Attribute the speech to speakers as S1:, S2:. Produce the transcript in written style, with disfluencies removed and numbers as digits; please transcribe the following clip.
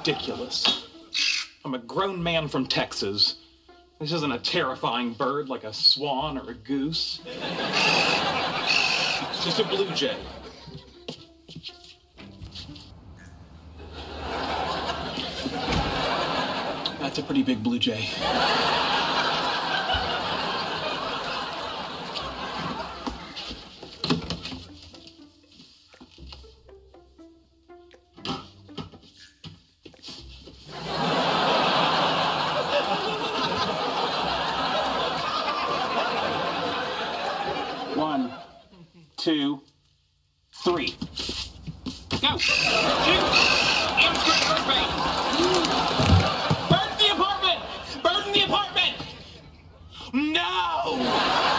S1: ridiculous. I'm a grown man from Texas. This isn't a terrifying bird like a swan or a goose. It's just a blue jay. That's a pretty big blue jay. One, two, three. Go! Shoot! Instant bird. Bird in the apartment! Bird in the apartment! No!